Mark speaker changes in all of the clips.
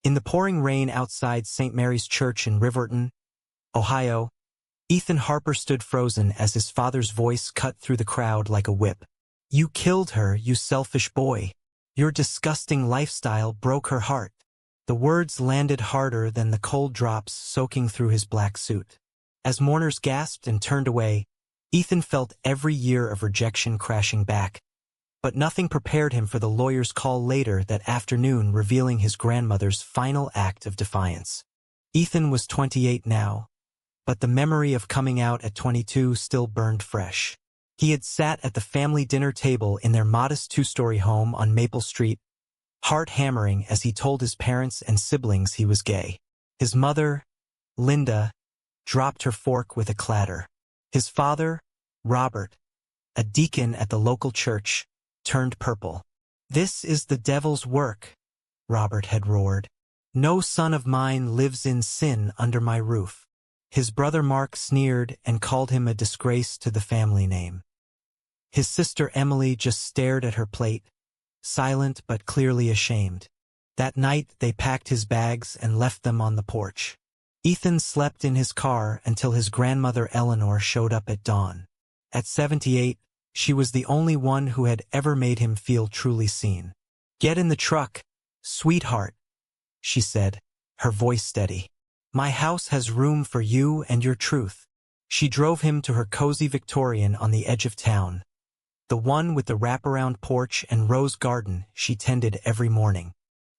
Speaker 1: In the pouring rain outside St. Mary's Church in Riverton, Ohio, Ethan Harper stood frozen as his father's voice cut through the crowd like a whip. "You killed her, you selfish boy. Your disgusting lifestyle broke her heart." The words landed harder than the cold drops soaking through his black suit. As mourners gasped and turned away, Ethan felt every year of rejection crashing back. But nothing prepared him for the lawyer's call later that afternoon revealing his grandmother's final act of defiance. Ethan was 28 now, but the memory of coming out at 22 still burned fresh. He had sat at the family dinner table in their modest two-story home on Maple Street, heart hammering as he told his parents and siblings he was gay. His mother, Linda, dropped her fork with a clatter. His father, Robert, a deacon at the local church, turned purple. "This is the devil's work," Robert had roared. "No son of mine lives in sin under my roof." His brother Mark sneered and called him a disgrace to the family name. His sister Emily just stared at her plate, silent but clearly ashamed. That night they packed his bags and left them on the porch. Ethan slept in his car until his grandmother Eleanor showed up at dawn. At 78, she was the only one who had ever made him feel truly seen. "Get in the truck, sweetheart," she said, her voice steady. "My house has room for you and your truth." She drove him to her cozy Victorian on the edge of town, the one with the wraparound porch and rose garden she tended every morning.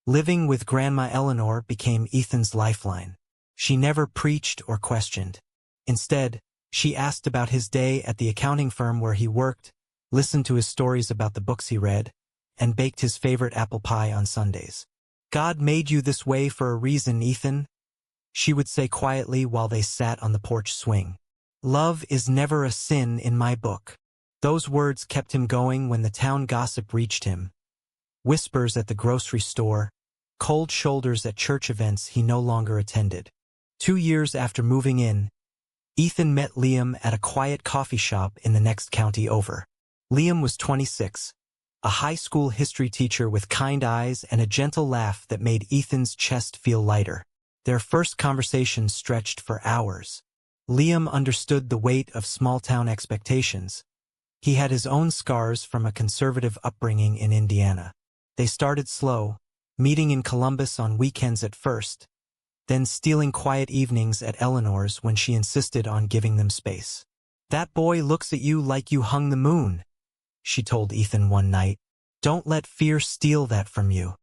Speaker 1: Living with Grandma Eleanor became Ethan's lifeline. She never preached or questioned. Instead, she asked about his day at the accounting firm where he worked, listened to his stories about the books he read, and baked his favorite apple pie on Sundays. "God made you this way for a reason, Ethan," she would say quietly while they sat on the porch swing. "Love is never a sin in my book." Those words kept him going when the town gossip reached him. Whispers at the grocery store, cold shoulders at church events he no longer attended. 2 years after moving in, Ethan met Liam at a quiet coffee shop in the next county over. Liam was 26, a high school history teacher with kind eyes and a gentle laugh that made Ethan's chest feel lighter. Their first conversation stretched for hours. Liam understood the weight of small-town expectations. He had his own scars from a conservative upbringing in Indiana. They started slow, meeting in Columbus on weekends at first, then stealing quiet evenings at Eleanor's when she insisted on giving them space. "That boy looks at you like you hung the moon," she told Ethan one night. "Don't let fear steal that from you."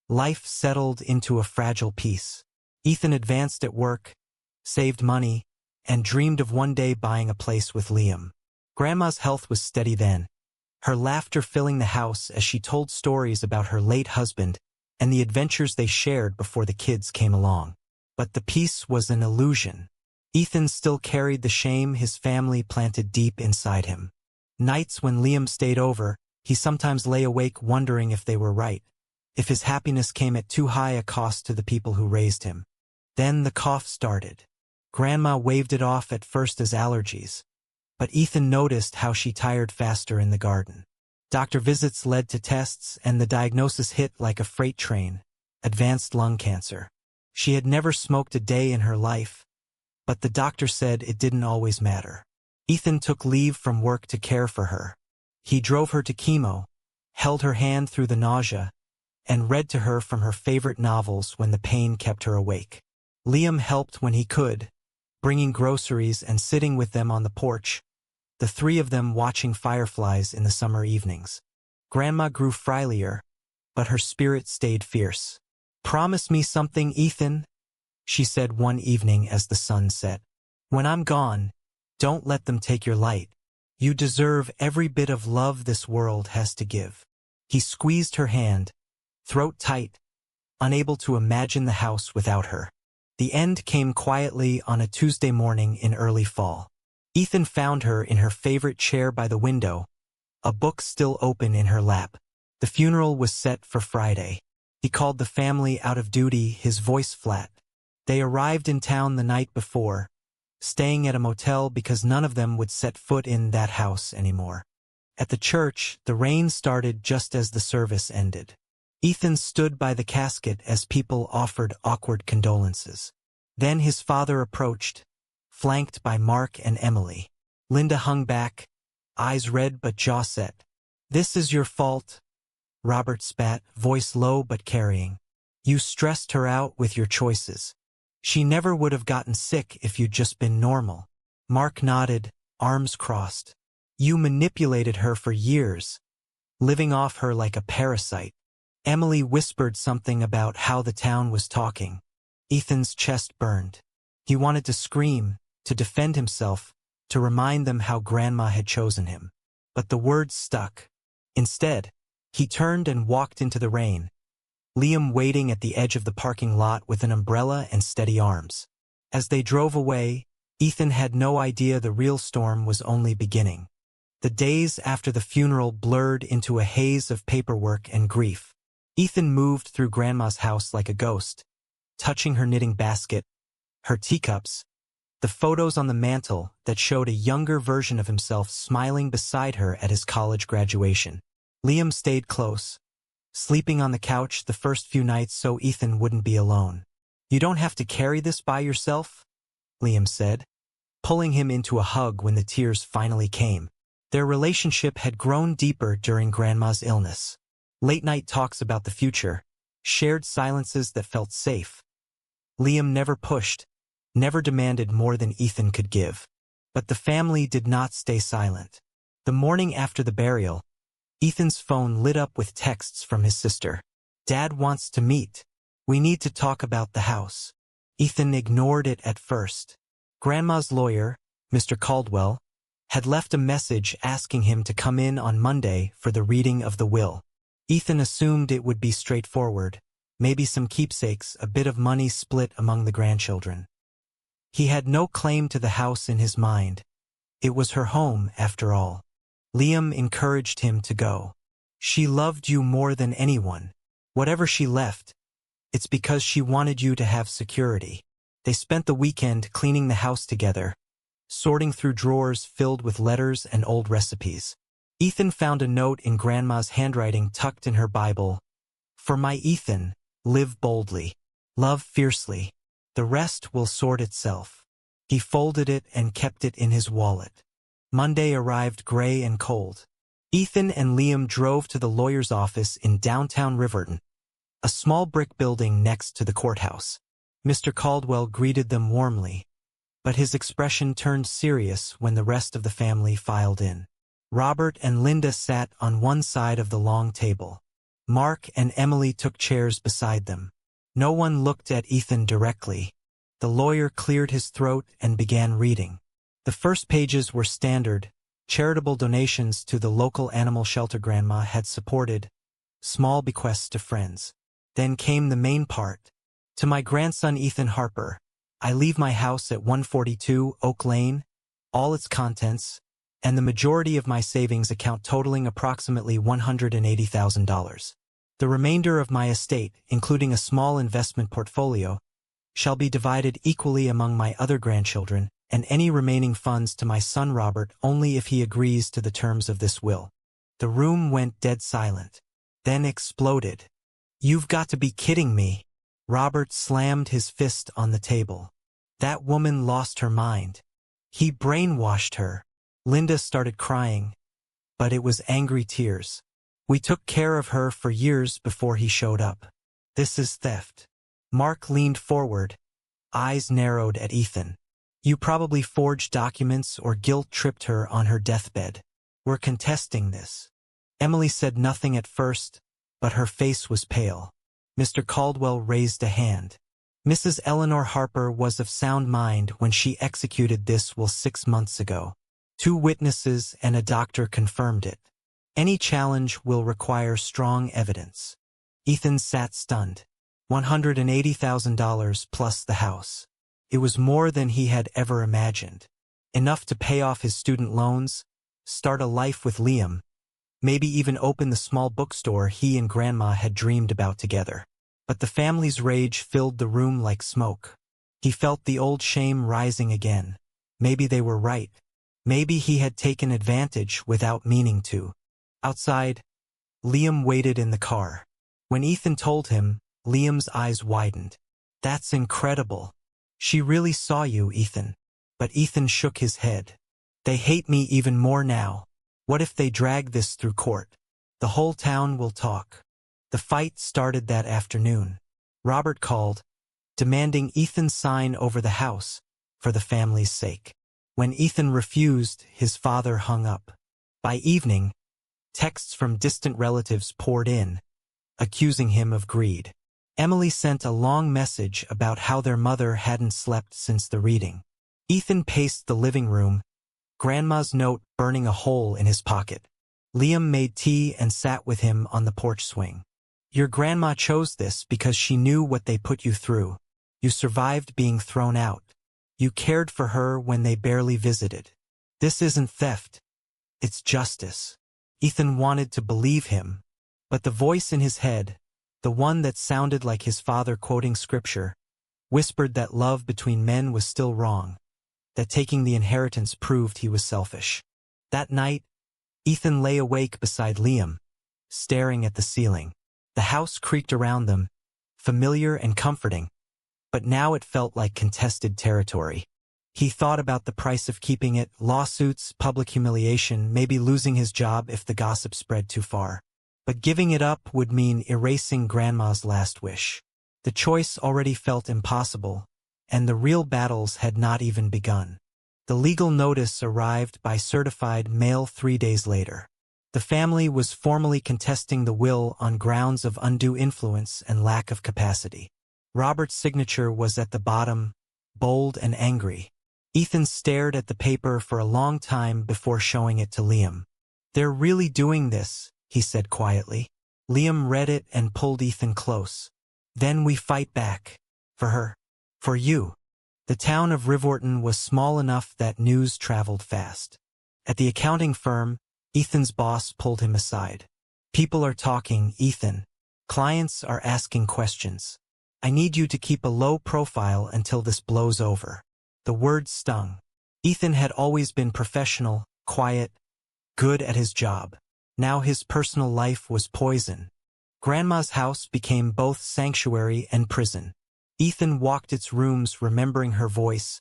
Speaker 1: Life settled into a fragile peace. Ethan advanced at work, saved money, and dreamed of one day buying a place with Liam. Grandma's health was steady then, her laughter filling the house as she told stories about her late husband and the adventures they shared before the kids came along. But the peace was an illusion. Ethan still carried the shame his family planted deep inside him. Nights when Liam stayed over, he sometimes lay awake wondering if they were right, if his happiness came at too high a cost to the people who raised him. Then the cough started. Grandma waved it off at first as allergies, but Ethan noticed how she tired faster in the garden. Doctor visits led to tests, and the diagnosis hit like a freight train: advanced lung cancer. She had never smoked a day in her life, but the doctor said it didn't always matter. Ethan took leave from work to care for her. He drove her to chemo, held her hand through the nausea, and read to her from her favorite novels when the pain kept her awake. Liam helped when he could, bringing groceries and sitting with them on the porch, the three of them watching fireflies in the summer evenings. Grandma grew frilier, but her spirit stayed fierce. "Promise me something, Ethan," she said one evening as the sun set. "When I'm gone, don't let them take your light. You deserve every bit of love this world has to give." He squeezed her hand, throat tight, unable to imagine the house without her. The end came quietly on a Tuesday morning in early fall. Ethan found her in her favorite chair by the window, a book still open in her lap. The funeral was set for Friday. He called the family out of duty, his voice flat. They arrived in town the night before, staying at a motel because none of them would set foot in that house anymore. At the church, the rain started just as the service ended. Ethan stood by the casket as people offered awkward condolences. Then his father approached, flanked by Mark and Emily. Linda hung back, eyes red but jaw set. "This is your fault," Robert spat, voice low but carrying. "You stressed her out with your choices. She never would have gotten sick if you'd just been normal." Mark nodded, arms crossed. "You manipulated her for years, living off her like a parasite." Emily whispered something about how the town was talking. Ethan's chest burned. He wanted to scream, to defend himself, to remind them how Grandma had chosen him. But the words stuck. Instead, he turned and walked into the rain, Liam waiting at the edge of the parking lot with an umbrella and steady arms. As they drove away, Ethan had no idea the real storm was only beginning. The days after the funeral blurred into a haze of paperwork and grief. Ethan moved through Grandma's house like a ghost, touching her knitting basket, her teacups, the photos on the mantel that showed a younger version of himself smiling beside her at his college graduation. Liam stayed close, sleeping on the couch the first few nights so Ethan wouldn't be alone. "You don't have to carry this by yourself," Liam said, pulling him into a hug when the tears finally came. Their relationship had grown deeper during Grandma's illness. Late-night talks about the future, shared silences that felt safe. Liam never pushed, never demanded more than Ethan could give. But the family did not stay silent. The morning after the burial, Ethan's phone lit up with texts from his sister. "Dad wants to meet. We need to talk about the house." Ethan ignored it at first. Grandma's lawyer, Mr. Caldwell, had left a message asking him to come in on Monday for the reading of the will. Ethan assumed it would be straightforward, maybe some keepsakes, a bit of money split among the grandchildren. He had no claim to the house in his mind. It was her home, after all. Liam encouraged him to go. "She loved you more than anyone. Whatever she left, it's because she wanted you to have security." They spent the weekend cleaning the house together, sorting through drawers filled with letters and old recipes. Ethan found a note in Grandma's handwriting tucked in her Bible. "For my Ethan, live boldly. Love fiercely. The rest will sort itself." He folded it and kept it in his wallet. Monday arrived gray and cold. Ethan and Liam drove to the lawyer's office in downtown Riverton, a small brick building next to the courthouse. Mr. Caldwell greeted them warmly, but his expression turned serious when the rest of the family filed in. Robert and Linda sat on one side of the long table. Mark and Emily took chairs beside them. No one looked at Ethan directly. The lawyer cleared his throat and began reading. The first pages were standard, charitable donations to the local animal shelter Grandma had supported, small bequests to friends. Then came the main part. "To my grandson Ethan Harper, I leave my house at 142 Oak Lane, all its contents, and the majority of my savings account totaling approximately $180,000. The remainder of my estate, including a small investment portfolio, shall be divided equally among my other grandchildren, and any remaining funds to my son Robert only if he agrees to the terms of this will." The room went dead silent, then exploded. "You've got to be kidding me." Robert slammed his fist on the table. "That woman lost her mind. He brainwashed her." Linda started crying, but it was angry tears. "We took care of her for years before he showed up. This is theft." Mark leaned forward, eyes narrowed at Ethan. "You probably forged documents or guilt-tripped her on her deathbed. We're contesting this." Emily said nothing at first, but her face was pale. Mr. Caldwell raised a hand. "Mrs. Eleanor Harper was of sound mind when she executed this will 6 months ago. 2 witnesses and a doctor confirmed it. Any challenge will require strong evidence." Ethan sat stunned. $180,000 plus the house. It was more than he had ever imagined. Enough to pay off his student loans, start a life with Liam, maybe even open the small bookstore he and Grandma had dreamed about together. But the family's rage filled the room like smoke. He felt the old shame rising again. Maybe they were right. Maybe he had taken advantage without meaning to. Outside, Liam waited in the car. When Ethan told him, Liam's eyes widened. That's incredible. She really saw you, Ethan. But Ethan shook his head. They hate me even more now. What if they drag this through court? The whole town will talk. The fight started that afternoon. Robert called, demanding Ethan sign over the house, for the family's sake. When Ethan refused, his father hung up. By evening, texts from distant relatives poured in, accusing him of greed. Emily sent a long message about how their mother hadn't slept since the reading. Ethan paced the living room, Grandma's note burning a hole in his pocket. Liam made tea and sat with him on the porch swing. Your grandma chose this because she knew what they put you through. You survived being thrown out. You cared for her when they barely visited. This isn't theft. It's justice. Ethan wanted to believe him, but the voice in his head, the one that sounded like his father quoting scripture, whispered that love between men was still wrong, that taking the inheritance proved he was selfish. That night, Ethan lay awake beside Liam, staring at the ceiling. The house creaked around them, familiar and comforting, but now it felt like contested territory. He thought about the price of keeping it, lawsuits, public humiliation, maybe losing his job if the gossip spread too far. But giving it up would mean erasing Grandma's last wish. The choice already felt impossible, and the real battles had not even begun. The legal notice arrived by certified mail 3 days later. The family was formally contesting the will on grounds of undue influence and lack of capacity. Robert's signature was at the bottom, bold and angry. Ethan stared at the paper for a long time before showing it to Liam. They're really doing this, he said quietly. Liam read it and pulled Ethan close. Then we fight back. For her. For you. The town of Rivorton was small enough that news traveled fast. At the accounting firm, Ethan's boss pulled him aside. People are talking, Ethan. Clients are asking questions. I need you to keep a low profile until this blows over. The words stung. Ethan had always been professional, quiet, good at his job. Now his personal life was poison. Grandma's house became both sanctuary and prison. Ethan walked its rooms remembering her voice,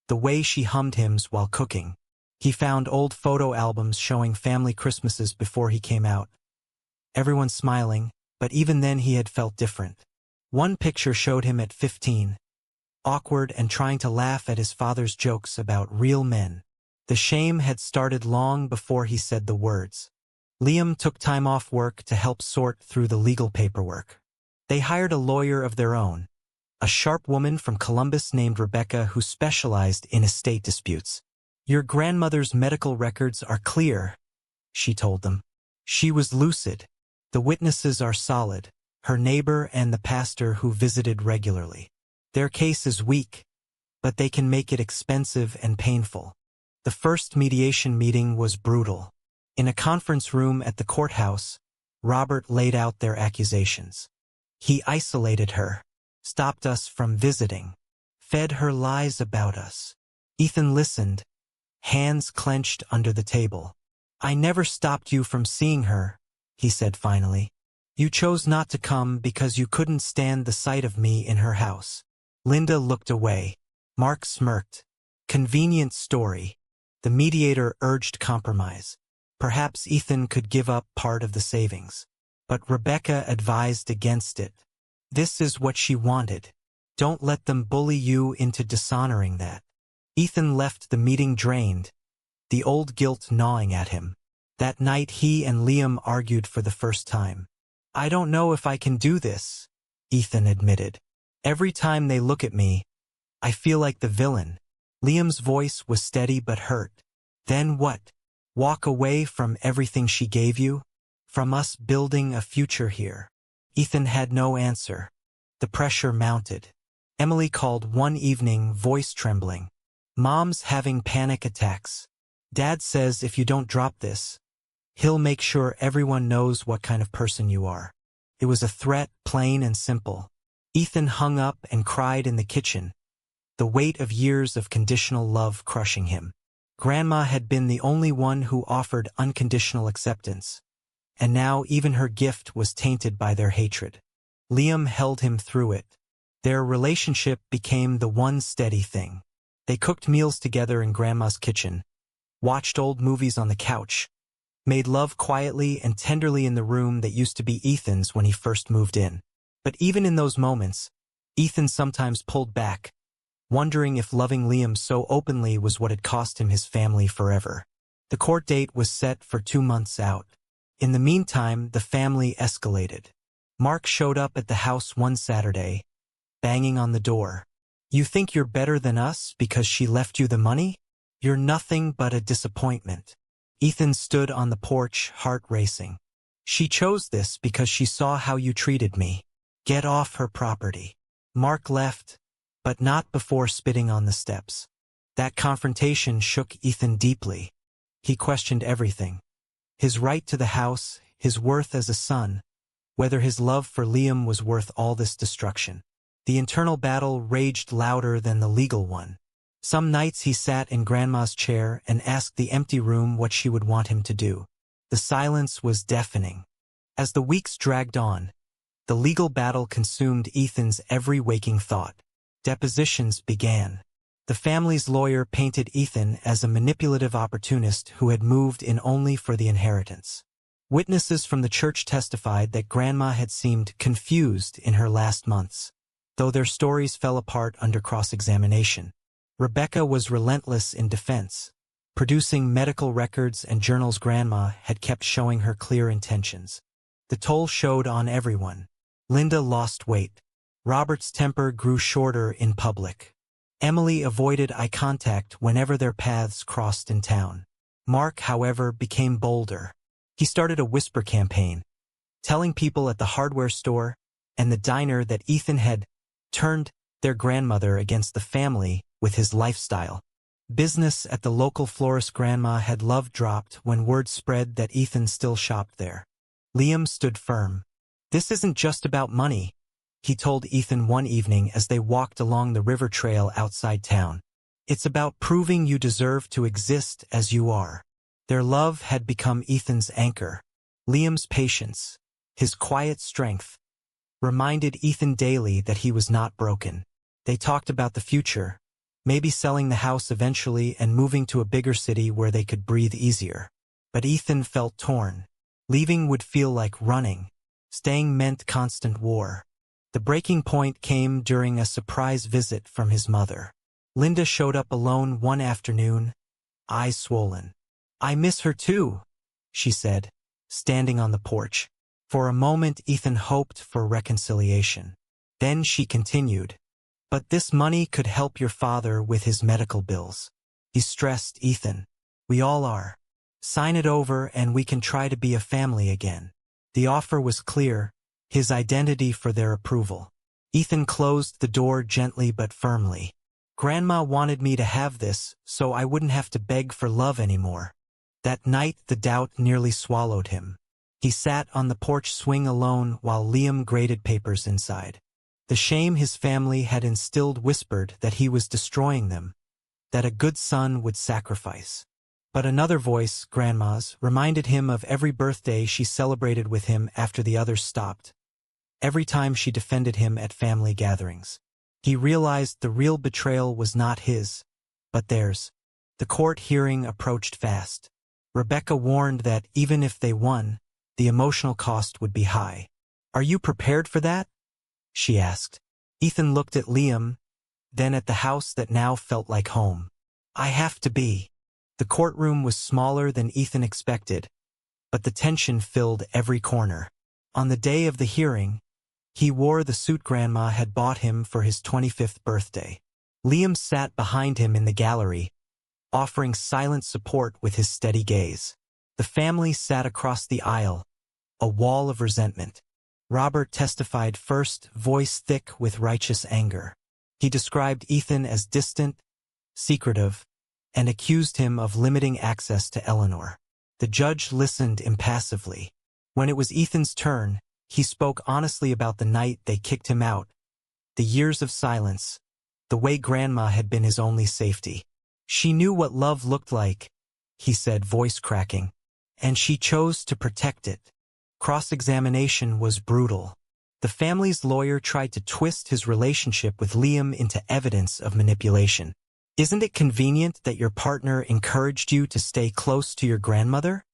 Speaker 1: the way she hummed hymns while cooking. He found old photo albums showing family Christmases before he came out. Everyone smiling, but even then he had felt different. One picture showed him at 15, awkward and trying to laugh at his father's jokes about real men. The shame had started long before he said the words. Liam took time off work to help sort through the legal paperwork. They hired a lawyer of their own, a sharp woman from Columbus named Rebecca who specialized in estate disputes. Your grandmother's medical records are clear, she told them. She was lucid. The witnesses are solid, her neighbor and the pastor who visited regularly. Their case is weak, but they can make it expensive and painful. The first mediation meeting was brutal. In a conference room at the courthouse, Robert laid out their accusations. He isolated her, stopped us from visiting, fed her lies about us. Ethan listened, hands clenched under the table. I never stopped you from seeing her, he said finally. You chose not to come because you couldn't stand the sight of me in her house. Linda looked away. Mark smirked. Convenient story. The mediator urged compromise. Perhaps Ethan could give up part of the savings. But Rebecca advised against it. This is what she wanted. Don't let them bully you into dishonoring that. Ethan left the meeting drained, the old guilt gnawing at him. That night he and Liam argued for the first time. I don't know if I can do this, Ethan admitted. Every time they look at me, I feel like the villain. Liam's voice was steady but hurt. Then what? Walk away from everything she gave you? From us building a future here? Ethan had no answer. The pressure mounted. Emily called one evening, voice trembling. Mom's having panic attacks. Dad says if you don't drop this, he'll make sure everyone knows what kind of person you are. It was a threat, plain and simple. Ethan hung up and cried in the kitchen, the weight of years of conditional love crushing him. Grandma had been the only one who offered unconditional acceptance. and now even her gift was tainted by their hatred. Liam held him through it. Their relationship became the one steady thing. They cooked meals together in Grandma's kitchen, watched old movies on the couch, made love quietly and tenderly in the room that used to be Ethan's when he first moved in. But even in those moments, Ethan sometimes pulled back, wondering if loving Liam so openly was what had cost him his family forever. The court date was set for 2 months out. In the meantime, the family escalated. Mark showed up at the house one Saturday, banging on the door. "You think you're better than us because she left you the money? You're nothing but a disappointment." Ethan stood on the porch, heart racing. "She chose this because she saw how you treated me. Get off her property." Mark left, but not before spitting on the steps. That confrontation shook Ethan deeply. He questioned everything. His right to the house, his worth as a son, whether his love for Liam was worth all this destruction. The internal battle raged louder than the legal one. Some nights he sat in Grandma's chair and asked the empty room what she would want him to do. The silence was deafening. As the weeks dragged on, the legal battle consumed Ethan's every waking thought. Depositions began. The family's lawyer painted Ethan as a manipulative opportunist who had moved in only for the inheritance. Witnesses from the church testified that Grandma had seemed confused in her last months, though their stories fell apart under cross-examination. Rebecca was relentless in defense, producing medical records and journals. Grandma had kept showing her clear intentions. The toll showed on everyone. Linda lost weight. Robert's temper grew shorter in public. Emily avoided eye contact whenever their paths crossed in town. Mark, however, became bolder. He started a whisper campaign, telling people at the hardware store and the diner that Ethan had turned their grandmother against the family with his lifestyle. Business at the local florist Grandma had love dropped when word spread that Ethan still shopped there. Liam stood firm. "This isn't just about money," he told Ethan one evening as they walked along the river trail outside town. "It's about proving you deserve to exist as you are." Their love had become Ethan's anchor. Liam's patience, his quiet strength, reminded Ethan daily that he was not broken. They talked about the future, maybe selling the house eventually and moving to a bigger city where they could breathe easier. But Ethan felt torn. Leaving would feel like running. Staying meant constant war. The breaking point came during a surprise visit from his mother. Linda showed up alone one afternoon, eyes swollen. "I miss her too," she said, standing on the porch. For a moment Ethan hoped for reconciliation. Then she continued, "But this money could help your father with his medical bills." He's stressed, Ethan. "We all are. Sign it over and we can try to be a family again." The offer was clear, his identity for their approval. Ethan closed the door gently but firmly. "Grandma wanted me to have this so I wouldn't have to beg for love anymore." That night the doubt nearly swallowed him. He sat on the porch swing alone while Liam graded papers inside. The shame his family had instilled whispered that he was destroying them, that a good son would sacrifice. But another voice, Grandma's, reminded him of every birthday she celebrated with him after the others stopped. Every time she defended him at family gatherings. He realized the real betrayal was not his, but theirs. The court hearing approached fast. Rebecca warned that even if they won, the emotional cost would be high. "Are you prepared for that?" she asked. Ethan looked at Liam, then at the house that now felt like home. "I have to be." The courtroom was smaller than Ethan expected, but the tension filled every corner. On the day of the hearing, he wore the suit Grandma had bought him for his 25th birthday. Liam sat behind him in the gallery, offering silent support with his steady gaze. The family sat across the aisle, a wall of resentment. Robert testified first, voice thick with righteous anger. He described Ethan as distant, secretive, and accused him of limiting access to Eleanor. The judge listened impassively. When it was Ethan's turn, he spoke honestly about the night they kicked him out, the years of silence, the way Grandma had been his only safety. "She knew what love looked like," he said, voice cracking, "and she chose to protect it." Cross-examination was brutal. The family's lawyer tried to twist his relationship with Liam into evidence of manipulation. Isn't it convenient that your partner encouraged you to stay close to your grandmother?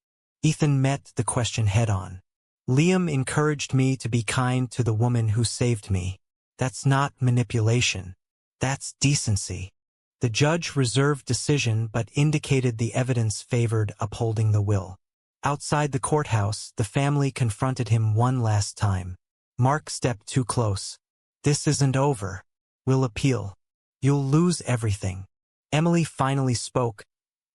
Speaker 1: Ethan met the question head-on. Liam encouraged me to be kind to the woman who saved me. That's not manipulation. That's decency. The judge reserved decision but indicated the evidence favored upholding the will. Outside the courthouse, the family confronted him one last time. Mark stepped too close. This isn't over. We'll appeal. You'll lose everything. Emily finally spoke,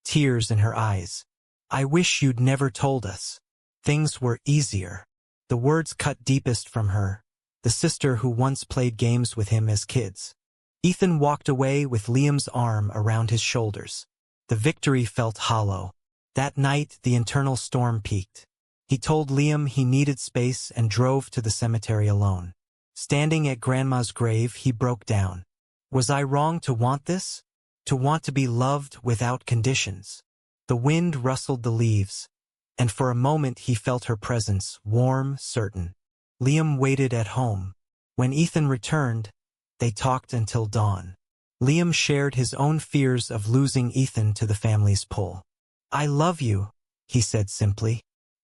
Speaker 1: tears in her eyes. I wish you'd never told us. Things were easier. The words cut deepest from her, the sister who once played games with him as kids. Ethan walked away with Liam's arm around his shoulders. The victory felt hollow. That night, the internal storm peaked. He told Liam he needed space and drove to the cemetery alone. Standing at Grandma's grave, he broke down. Was I wrong to want this? To want to be loved without conditions? The wind rustled the leaves, and for a moment he felt her presence, warm, certain. Liam waited at home. When Ethan returned, they talked until dawn. Liam shared his own fears of losing Ethan to the family's pull. I love you, he said simply.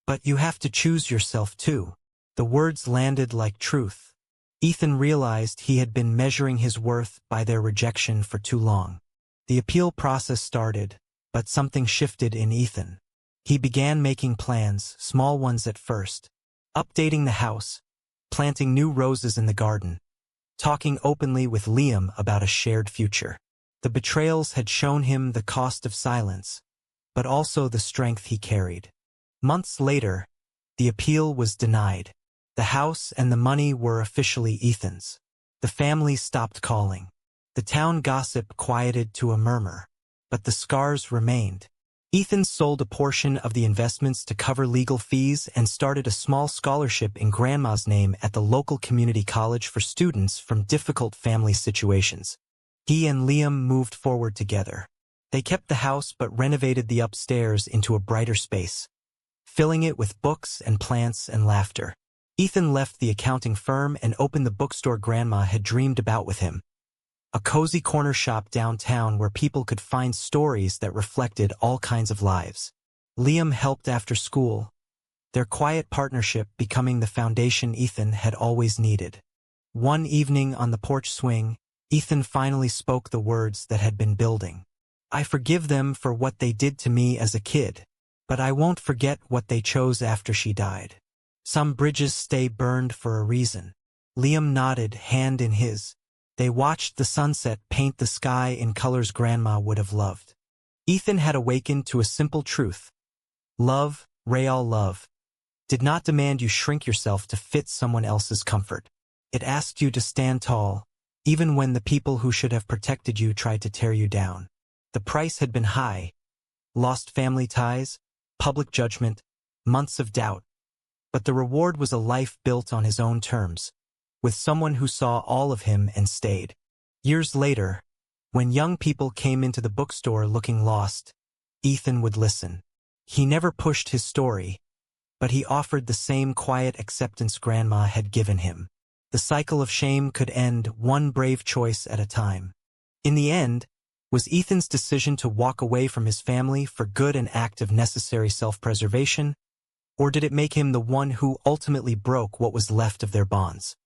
Speaker 1: But you have to choose yourself too. The words landed like truth. Ethan realized he had been measuring his worth by their rejection for too long. The appeal process started, but something shifted in Ethan. He began making plans, small ones at first. Updating the house, planting new roses in the garden, talking openly with Liam about a shared future. The betrayals had shown him the cost of silence, but also the strength he carried. Months later, the appeal was denied. The house and the money were officially Ethan's. The family stopped calling. The town gossip quieted to a murmur, but the scars remained. Ethan sold a portion of the investments to cover legal fees and started a small scholarship in Grandma's name at the local community college for students from difficult family situations. He and Liam moved forward together. They kept the house but renovated the upstairs into a brighter space, filling it with books and plants and laughter. Ethan left the accounting firm and opened the bookstore Grandma had dreamed about with him. A cozy corner shop downtown where people could find stories that reflected all kinds of lives. Liam helped after school, their quiet partnership becoming the foundation Ethan had always needed. One evening on the porch swing, Ethan finally spoke the words that had been building. I forgive them for what they did to me as a kid, but I won't forget what they chose after she died. Some bridges stay burned for a reason. Liam nodded, hand in his. They watched the sunset paint the sky in colors Grandma would have loved. Ethan had awakened to a simple truth. Love, real love, did not demand you shrink yourself to fit someone else's comfort. It asked you to stand tall, even when the people who should have protected you tried to tear you down. The price had been high. Lost family ties, public judgment, months of doubt. But the reward was a life built on his own terms, with someone who saw all of him and stayed. Years later, when young people came into the bookstore looking lost, Ethan would listen. He never pushed his story, but he offered the same quiet acceptance Grandma had given him. The cycle of shame could end one brave choice at a time. In the end, was Ethan's decision to walk away from his family for good an act of necessary self-preservation, or did it make him the one who ultimately broke what was left of their bonds?